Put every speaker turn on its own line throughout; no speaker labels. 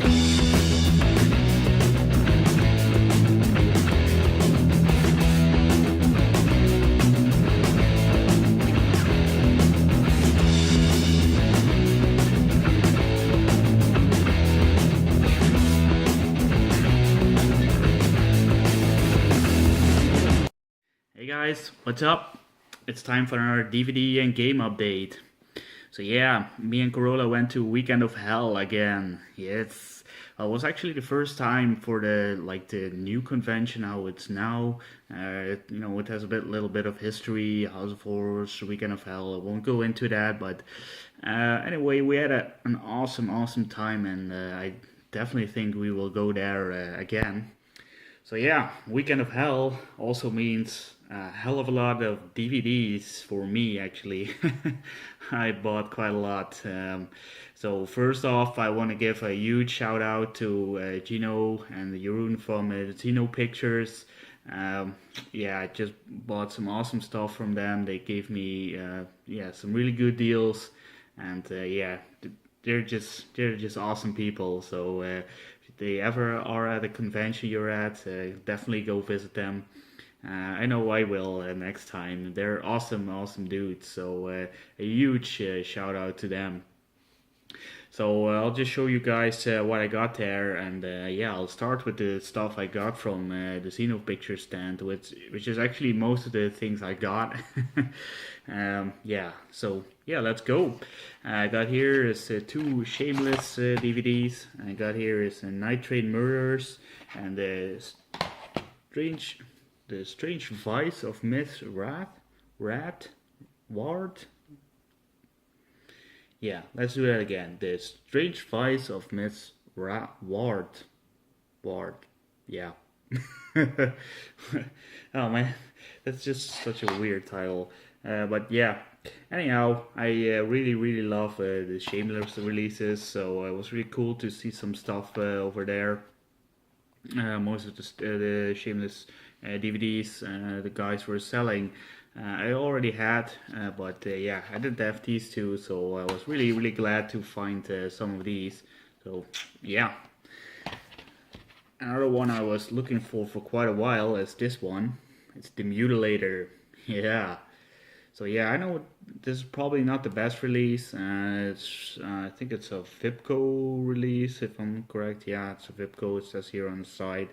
Hey guys, what's up? It's time for another DVD and game update. So yeah, me and Corolla went to Weekend of Hell again. Yes, it was actually the first time for the new convention how it's now. It has little bit of history, House of Horrors, Weekend of Hell. I won't go into that, but anyway, we had an awesome time, and I definitely think we will go there again. So yeah, Weekend of Hell also means a hell of a lot of DVDs for me actually. I bought quite a lot. So first off, I want to give a huge shout out to Gino and Jeroen from Gino Pictures. Yeah, I just bought some awesome stuff from them. They gave me some really good deals, and they're just awesome people. So if they ever are at a convention you're at, definitely go visit them. I know I will next time. They're awesome dudes. So a huge shout out to them. So I'll just show you guys what I got there, and yeah, I'll start with the stuff I got from the Xeno Picture stand, which is actually most of the things I got. So yeah, let's go. I got here is two Shameless DVDs. I got here is Night Train Murders and strange, the Strange Vice of Miss Ward. Yeah, let's do that again. The Strange Vice of Miss Ward. Ward. Yeah. Oh man, that's just such a weird title. But yeah. Anyhow, I really love the Shameless releases, so it was really cool to see some stuff over there. Most of the Shameless DVDs the guys were selling. I already had, but yeah, I didn't have these two, so I was really glad to find some of these. So yeah, another one I was looking for quite a while is this one. It's the Mutilator. Yeah. So yeah, I know this is probably not the best release. I think it's a Vipco release, if I'm correct. Yeah, it's a Vipco. It says here on the side.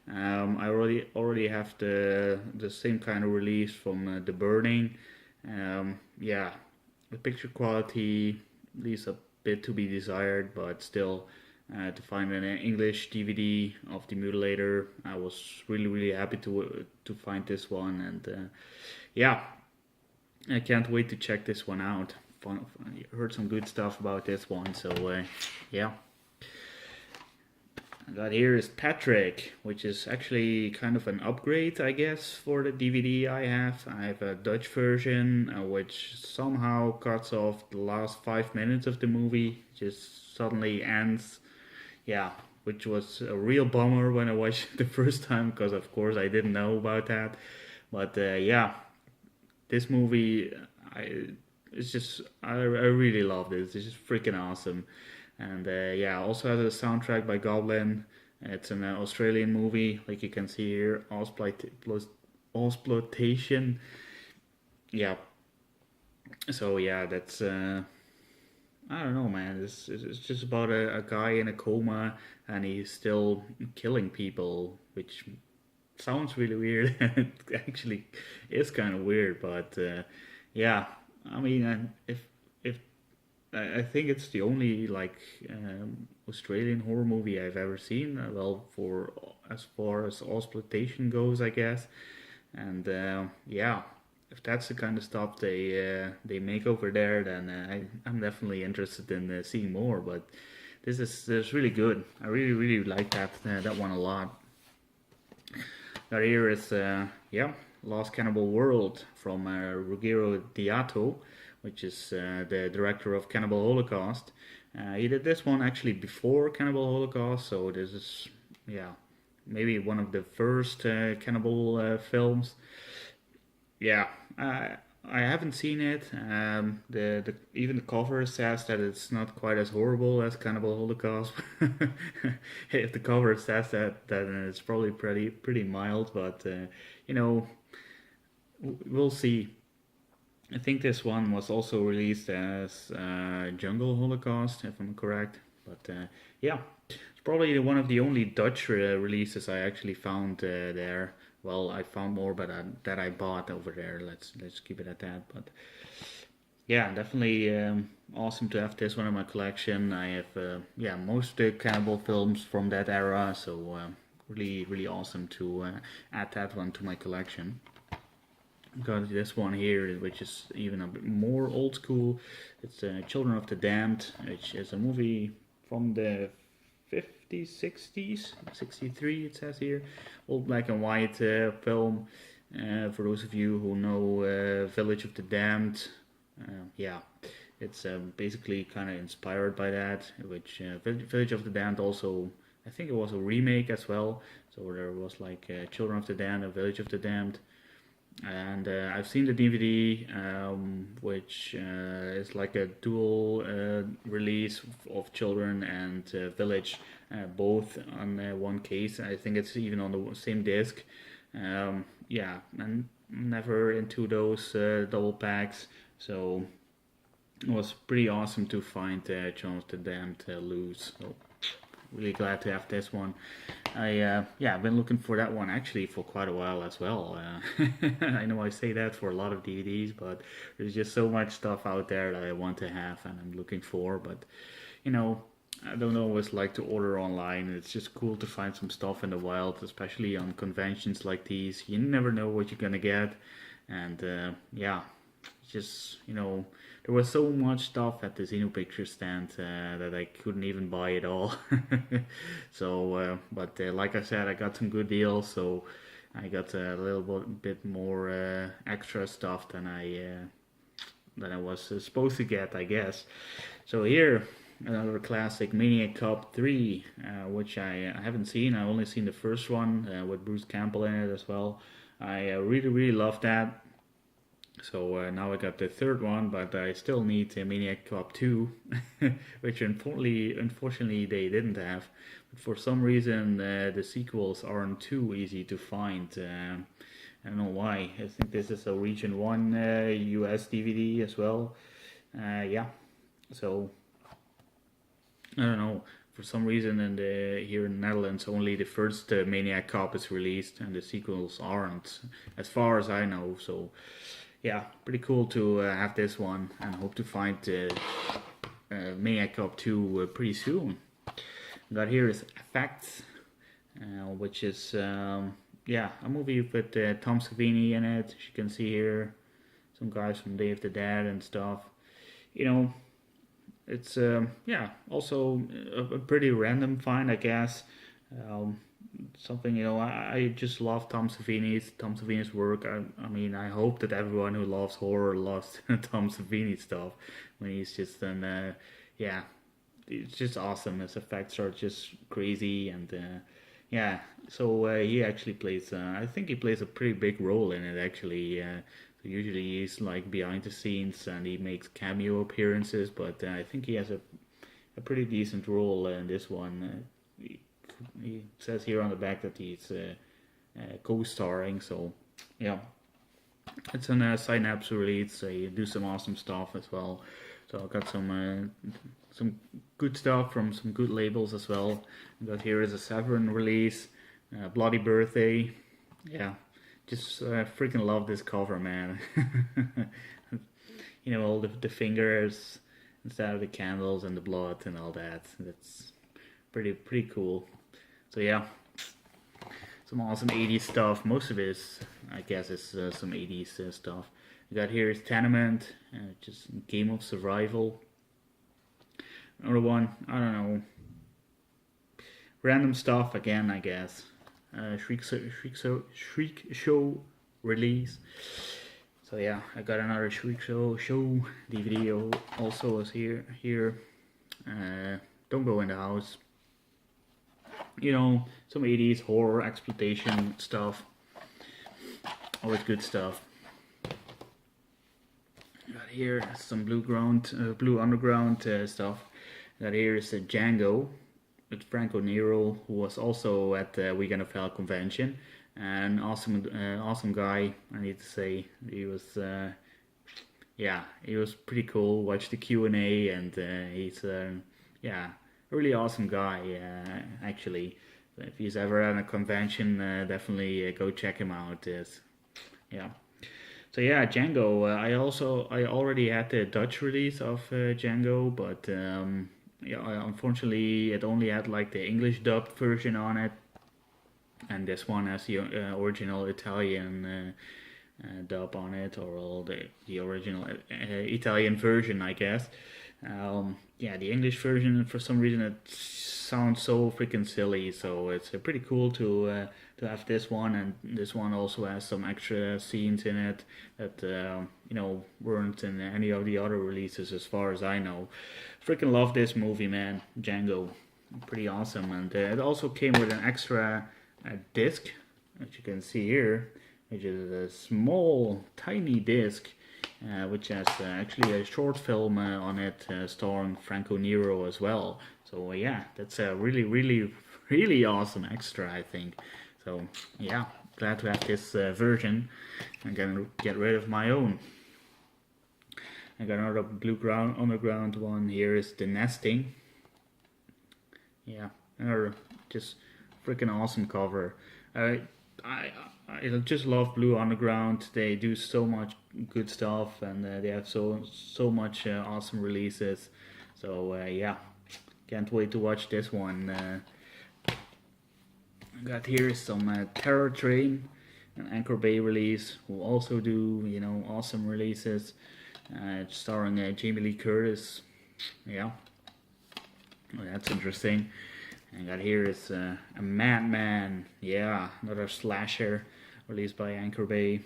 I already have the same kind of release from The Burning. Yeah, the picture quality leaves a bit to be desired, but still, to find an English DVD of the Mutilator, I was really happy to find this one, and yeah. I can't wait to check this one out. Heard some good stuff about this one, so yeah. I got here is Patrick, which is actually kind of an upgrade, I guess, for the DVD I have. I have a Dutch version, which somehow cuts off the last 5 minutes of the movie. Just suddenly ends. Yeah, which was a real bummer when I watched it the first time, because of course I didn't know about that. But yeah. This movie, I really love this. It's just freaking awesome, and yeah, also has a soundtrack by Goblin. It's an Australian movie, like you can see here, exploitation. Yeah. So yeah, that's I don't know, man. It's just about a guy in a coma, and he's still killing people, which sounds really weird. It actually is kind of weird, but yeah, I mean, if I think it's the only Australian horror movie I've ever seen. Well, for as far as exploitation goes, I guess, and yeah. If that's the kind of stuff they make over there, then I'm definitely interested in seeing more. But this is really good. I really like that one a lot. Now here is Lost Cannibal World from Ruggero Deodato, which is the director of Cannibal Holocaust. He did this one actually before Cannibal Holocaust, so this is maybe one of the first cannibal films. Yeah, I haven't seen it. The even the cover says that it's not quite as horrible as Cannibal Holocaust. If the cover says that, then it's probably pretty mild. But you know, we'll see. I think this one was also released as Jungle Holocaust, if I'm correct. But yeah, it's probably one of the only Dutch releases I actually found there. Well, I found more, but that I bought over there. Let's keep it at that. But yeah, definitely awesome to have this one in my collection. I have yeah, most of the cannibal films from that era, so really awesome to add that one to my collection. Got this one here, which is even a bit more old school. It's Children of the Damned, which is a movie from the 50s, 60s, 63 it says here. Old black and white film. For those of you who know Village of the Damned, yeah, it's basically kind of inspired by that, which Village of the Damned also, I think it was a remake as well. So there was like Children of the Damned and Village of the Damned. And I've seen the DVD, which is like a dual release of Children and Village, both on one case. I think it's even on the same disc. Yeah, and never into those double packs, so it was pretty awesome to find Children of the Damned loose. So really glad to have this one. Yeah, I've been looking for that one actually for quite a while as well. I know I say that for a lot of DVDs, but there's just so much stuff out there that I want to have and I'm looking for. But you know, I don't always like to order online. It's just cool to find some stuff in the wild, especially on conventions like these. You never know what you're gonna get, and yeah, just there was so much stuff at the Xeno picture stand that I couldn't even buy it all. So but like I said, I got some good deals, so I got a little bit more extra stuff than I was supposed to get, I guess. So here, another classic, Maniac Cop 3, which I haven't seen. I only seen the first one with Bruce Campbell in it as well. I really love that. So now I got the third one, but I still need Maniac Cop 2, which unfortunately they didn't have. But for some reason the sequels aren't too easy to find. I don't know why. I think this is a Region 1 US DVD as well. Yeah, so I don't know. For some reason here in the Netherlands only the first Maniac Cop is released and the sequels aren't, as far as I know. So yeah, pretty cool to have this one and hope to find Maniac Cop 2 pretty soon. Got here is Effects, which is yeah, a movie with Tom Savini in it. As you can see here, some guys from Day of the Dead and stuff. It's yeah, also a pretty random find, I guess. Something I just love Tom Savini's work. I mean, I hope that everyone who loves horror loves Tom Savini stuff. When he's just yeah, it's just awesome. His effects are just crazy, and yeah. So he actually plays. I think he plays a pretty big role in it actually. So usually he's like behind the scenes and he makes cameo appearances, but I think he has a pretty decent role in this one. He says here on the back that he's co-starring, so yeah, it's a Synapse release. So you do some awesome stuff as well. So I got some good stuff from some good labels as well. Got here is a Severin release, Bloody Birthday. Yeah, just freaking love this cover, man. All the fingers instead of the candles and the blood and all that. That's pretty cool. So yeah, some awesome 80s stuff. Most of it is, I guess, is some 80s stuff. We got here is Tenement, just Game of Survival. Another one, I don't know, random stuff again, I guess. Shriek Show release. So yeah, I got another Shriek Show DVD also is here. Don't Go in the House. Some 80s horror exploitation stuff. Always good stuff. Got here some Blue Underground stuff. Got here is Django with Franco Nero, who was also at the Weekend of Hell convention. An awesome guy, I need to say. He was, yeah, he was pretty cool. Watched the Q&A, and he's, yeah, a really awesome guy, actually. If he's ever at a convention, definitely go check him out. Yeah. So yeah, Django. I already had the Dutch release of Django, but yeah, unfortunately it only had like the English dubbed version on it, and this one has the original Italian dub on it, or all the original Italian version, I guess. Yeah, the English version, for some reason it sounds so freaking silly, so it's pretty cool to have this one, and this one also has some extra scenes in it that you know, weren't in any of the other releases as far as I know. Freaking love this movie, man. Django, pretty awesome, and it also came with an extra disc, as you can see here, which is a small, tiny disc, which has actually a short film on it starring Franco Nero as well. So yeah, that's a really awesome extra, I think. So yeah, glad to have this version. I'm gonna get rid of my own. I got another Underground one. Here is The Nesting. Yeah, another just freaking awesome cover. I just love Blue Underground. They do so much good stuff, and they have so much awesome releases. So yeah, can't wait to watch this one. Got here some Terror Train, an Anchor Bay release, who also do, you know, awesome releases. Starring Jamie Lee Curtis. Yeah, well, that's interesting. And got here is a Madman. Yeah, another slasher released by Anchor Bay.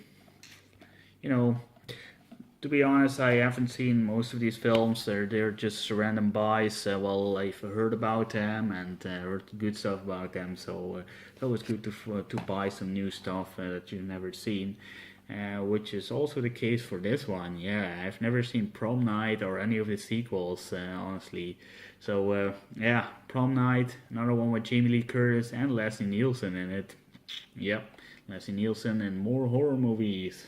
You know, to be honest, I haven't seen most of these films. They're just random buys. Well, I've heard about them and heard good stuff about them. So it's always good to buy some new stuff that you've never seen. Which is also the case for this one. Yeah, I've never seen Prom Night or any of the sequels, honestly. So yeah, Prom Night, another one with Jamie Lee Curtis and Leslie Nielsen in it. Yep, Leslie Nielsen in more horror movies.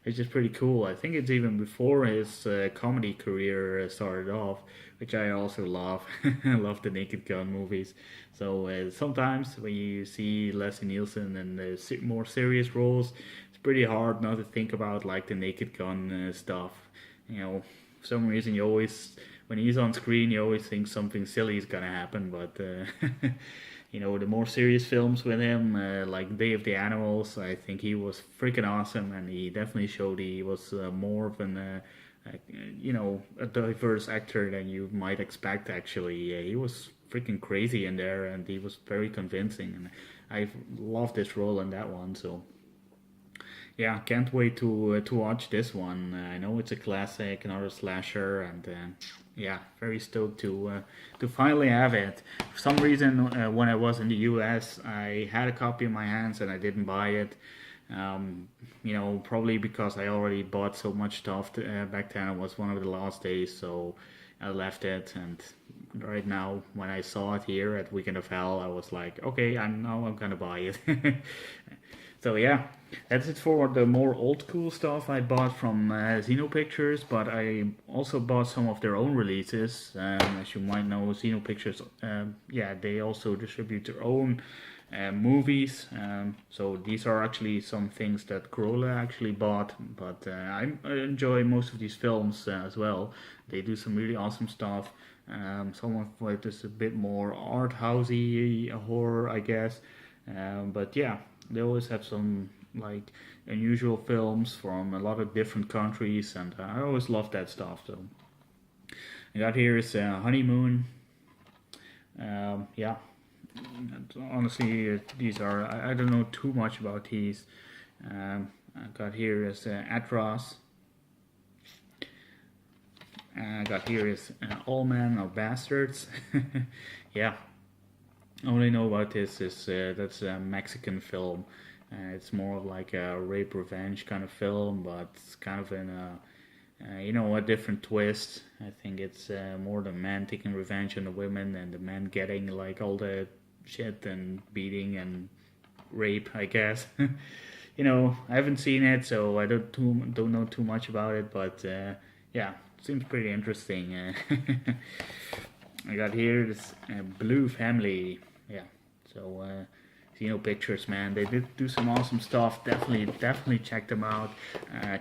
Which is pretty cool. I think it's even before his comedy career started off, which I also love. I love the Naked Gun movies. So sometimes when you see Leslie Nielsen in the more serious roles, it's pretty hard not to think about like the Naked Gun stuff. You know, for some reason you always, when he's on screen, you always think something silly is gonna happen, but you know, the more serious films with him, like Day of the Animals, I think he was freaking awesome, and he definitely showed he was more of an, you know, a diverse actor than you might expect. Actually, he was freaking crazy in there, and he was very convincing, and I loved his role in that one. So yeah, can't wait to watch this one. I know it's a classic, another slasher, and yeah, very stoked to finally have it. For some reason, when I was in the US, I had a copy in my hands and I didn't buy it. You know, probably because I already bought so much stuff back then. It was one of the last days, so I left it. And right now, when I saw it here at Weekend of Hell, I was like, okay, I'm gonna buy it. So yeah, that's it for the more old school stuff I bought from Xeno Pictures, but I also bought some of their own releases. As you might know, Xeno Pictures, yeah, they also distribute their own movies. So these are actually some things that Corolla actually bought, but I enjoy most of these films as well. They do some really awesome stuff. Some of it is a bit more art housey horror, I guess. But yeah, they always have some like unusual films from a lot of different countries, and I always love that stuff. So I got here is Honeymoon. Yeah, honestly, these are I don't know too much about these. I got here is Atros. I got here is All Men Are Bastards. Yeah. All I know about this is that's a Mexican film. It's more of like a rape revenge kind of film, but it's kind of in a You know, a different twist. I think it's more the men taking revenge on the women and the men getting like all the shit and beating and rape, I guess. You know, I haven't seen it, so I don't know too much about it, but yeah, seems pretty interesting. I got here this Blue Family. Yeah, so you know, pictures, man. They did do some awesome stuff. Definitely check them out.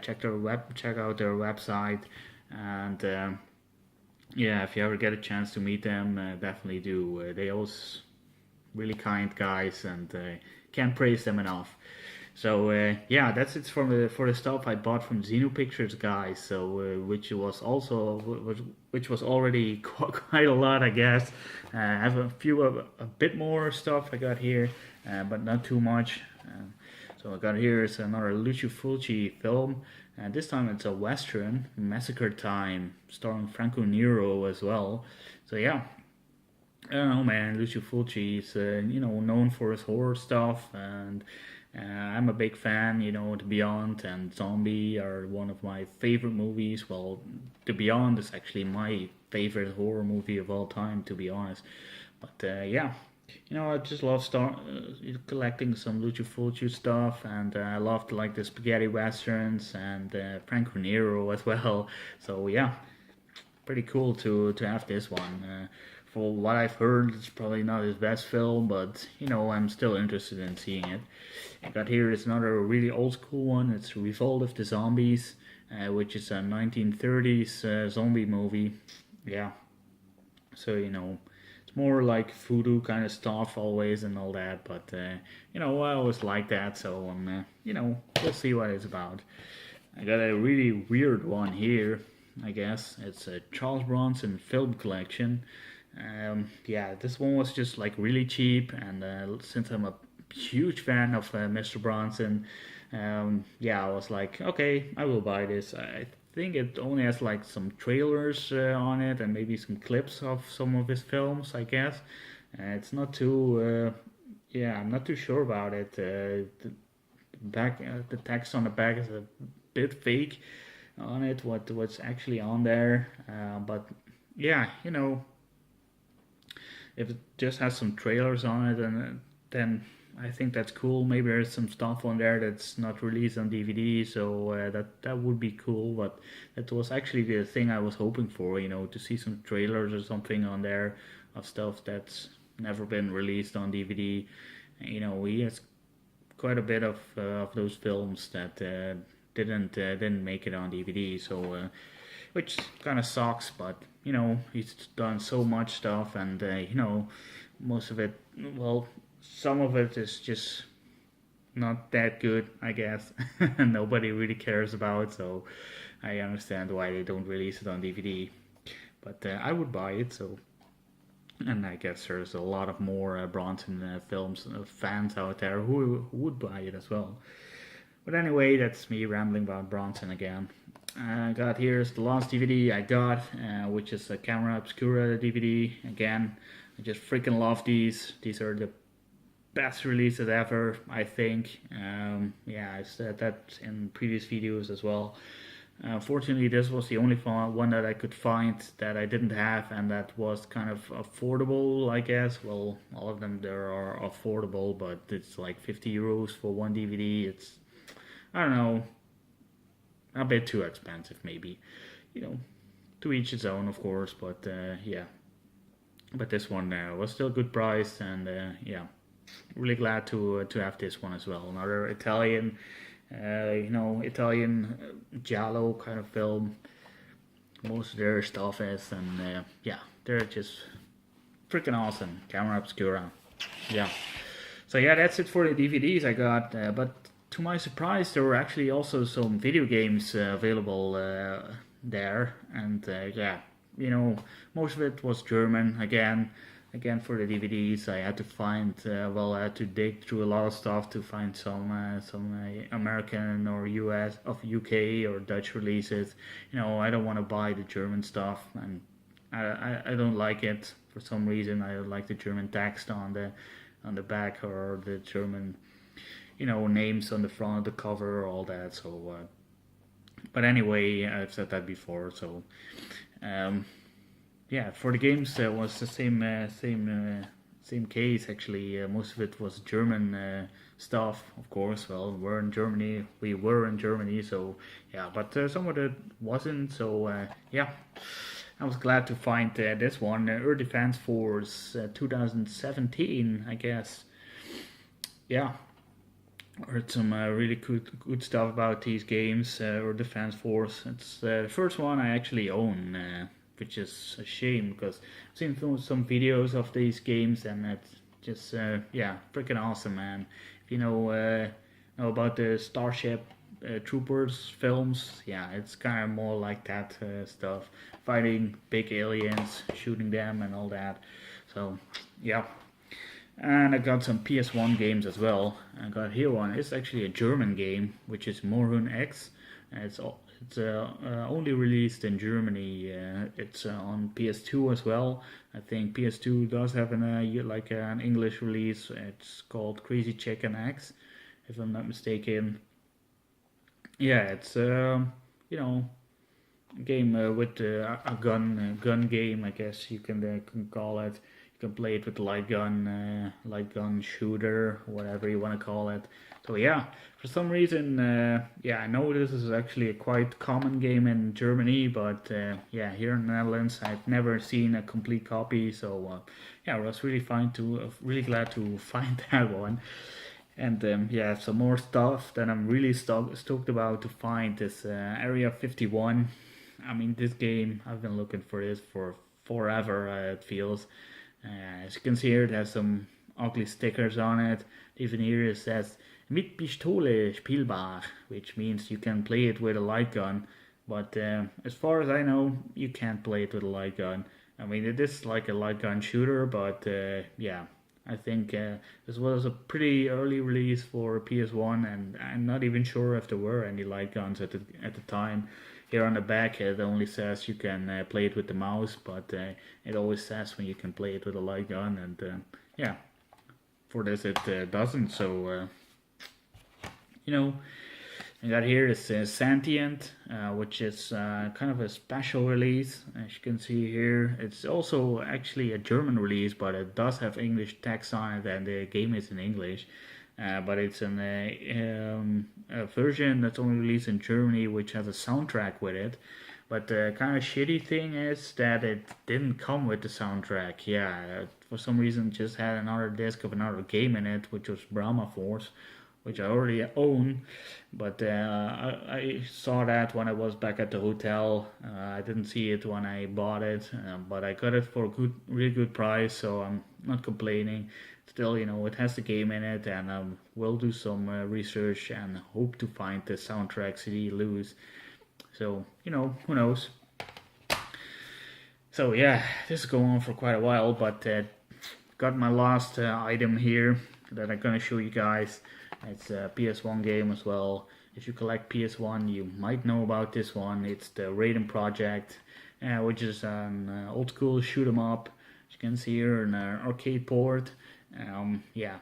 Check out their website, and yeah, if you ever get a chance to meet them, definitely do. They always really kind guys, and can't praise them enough. So yeah, that's it for the stuff I bought from Xeno Pictures, guys. So which was already quite a lot, I guess. I have a bit more stuff I got here, but not too much. So I got here is another Lucio Fulci film, and this time it's a western, Massacre Time, starring Franco Nero as well. So yeah, I don't know, man. Lucio Fulci is, you know, known for his horror stuff, and I'm a big fan. You know, The Beyond and Zombie are one of my favorite movies. Well, The Beyond is actually my favorite horror movie of all time, to be honest. But yeah, you know, I just love collecting some Lucio Fulci stuff, and I love like the spaghetti westerns and Franco Nero as well. So yeah, pretty cool to have this one. For what I've heard, it's probably not his best film, but you know, I'm still interested in seeing it. I got here is another really old school one. It's Revolt of the Zombies, which is a 1930s zombie movie. Yeah, so you know, it's more like voodoo kind of stuff always and all that. But you know, I always like that, so you know, we'll see what it's about. I got a really weird one here. I guess it's a Charles Bronson film collection. Yeah, this one was just like really cheap, and since I'm a huge fan of Mr. Bronson, yeah, I was like, okay, I will buy this. I think it only has like some trailers on it and maybe some clips of some of his films, I guess. It's not too, yeah, I'm not too sure about it. The text on the back is a bit fake on it. What's actually on there, but yeah, you know, if it just has some trailers on it, and then I think that's cool. Maybe there's some stuff on there that's not released on DVD, so that would be cool. But that was actually the thing I was hoping for, you know, to see some trailers or something on there of stuff that's never been released on DVD. You know, he has quite a bit of those films that didn't make it on DVD. So which kind of sucks, but you know, he's done so much stuff, and you know, most of it, well, some of it is just not that good, I guess. Nobody really cares about, so I understand why they don't release it on DVD. But I would buy it, so. And I guess there's a lot of more Bronson films fans out there who would buy it as well. But anyway, that's me rambling about Bronson again. I got here's the last DVD I got, which is a Camera Obscura DVD. Again, I just freaking love these. These are the best releases ever, I think. Yeah, I said that in previous videos as well. Fortunately, this was the only one that I could find that I didn't have, and that was kind of affordable, I guess. Well, all of them there are affordable, but it's like 50 euros for one DVD. It's, I don't know, a bit too expensive maybe. You know, to each its own, of course, but yeah. But this one was still good price, and yeah, really glad to have this one as well. Another Italian, you know, Italian giallo kind of film. Most of their stuff is, and yeah, they're just freaking awesome. Camera Obscura, yeah. So yeah, that's it for the DVDs I got. But to my surprise, there were actually also some video games available there, and yeah, you know, most of it was German again. Again, for the DVDs, I had to find, well, I had to dig through a lot of stuff to find some American or US of UK or Dutch releases. You know, I don't want to buy the German stuff, and I don't like it for some reason. I don't like the German text on the back, or the German, you know, names on the front of the cover, all that. So But anyway, I've said that before. So um, yeah, for the games was the same case actually. Most of it was German stuff, of course. Well, we were in Germany, so yeah. But some of it wasn't. So yeah, I was glad to find this one, Air Defense Force 2017, I guess. Yeah, heard some really good stuff about these games. Or Defense Force. It's the first one I actually own, which is a shame because I've seen some videos of these games and it's just yeah, freaking awesome, man. If you know about the Starship Troopers films, yeah, it's kind of more like that stuff, fighting big aliens, shooting them, and all that. So yeah. And I got some PS1 games as well. I got here one. It's actually a German game, which is Morhun X. It's only released in Germany. It's on PS2 as well. I think PS2 does have an English release. It's called Crazy Chicken X, if I'm not mistaken. Yeah, it's you know a game with a gun game, I guess you can call it. You can play it with light gun shooter, whatever you want to call it. So yeah, for some reason, yeah, I know this is actually a quite common game in Germany, but yeah, here in the Netherlands, I've never seen a complete copy. So yeah, I was really glad to find that one. And yeah, some more stuff that I'm really stoked about to find is Area 51. I mean, this game, I've been looking for this for forever, it feels. As you can see here, it has some ugly stickers on it. Even here it says mit Pistole spielbar, which means you can play it with a light gun. But as far as I know, you can't play it with a light gun. I mean, it is like a light gun shooter, but yeah, I think this was a pretty early release for PS1, and I'm not even sure if there were any light guns at the time. Here on the back, it only says you can play it with the mouse, but it always says when you can play it with a light gun, and yeah, for this it doesn't. So you know, I got here is Sentient, which is kind of a special release. As you can see here, it's also actually a German release, but it does have English text on it, and the game is in English. But it's a version that's only released in Germany, which has a soundtrack with it. But the kind of shitty thing is that it didn't come with the soundtrack. Yeah, for some reason, it just had another disc of another game in it, which was Brahma Force, which I already own. But I saw that when I was back at the hotel. I didn't see it when I bought it, but I got it for a really good price, so I'm not complaining. Still, it has the game in it, and we'll do some research and hope to find the soundtrack CD loose. So, who knows. So yeah, this is going on for quite a while, but got my last item here that I'm gonna show you guys. It's a PS1 game as well. If you collect PS1, you might know about this one. It's the Raiden Project, which is an old school shoot 'em up. As you can see here, an arcade port. Yeah,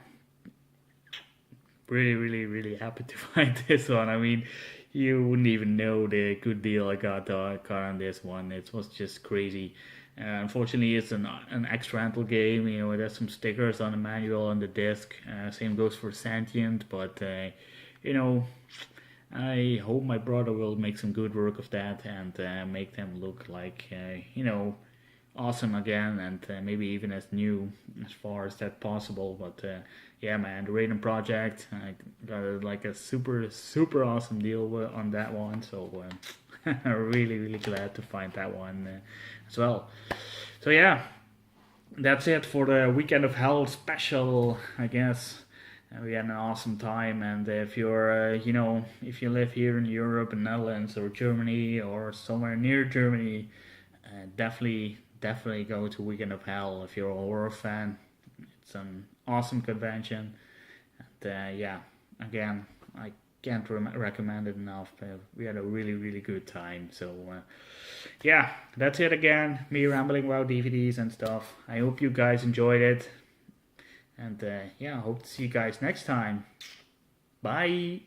really, really, really happy to find this one. I mean, you wouldn't even know the good deal I got on this one. It was just crazy. Unfortunately, it's an ex-rental game. It has some stickers on the manual on the disc. Same goes for Sentient, but I hope my brother will make some good work of that and make them look like awesome again, and maybe even as new as far as that possible. But yeah, man, the Raiden Project, I got like a super awesome deal on that one. So I'm really, really glad to find that one as well. So yeah, that's it for the Weekend of Hell special, I guess. We had an awesome time, and if you're, if you live here in Europe, in Netherlands, or Germany, or somewhere near Germany, definitely go to Weekend of Hell if you're a horror fan. It's an awesome convention, and yeah, again, I can't recommend it enough. We had a really, really good time. So yeah, that's it again. Me rambling about DVDs and stuff. I hope you guys enjoyed it. And yeah, I hope to see you guys next time. Bye.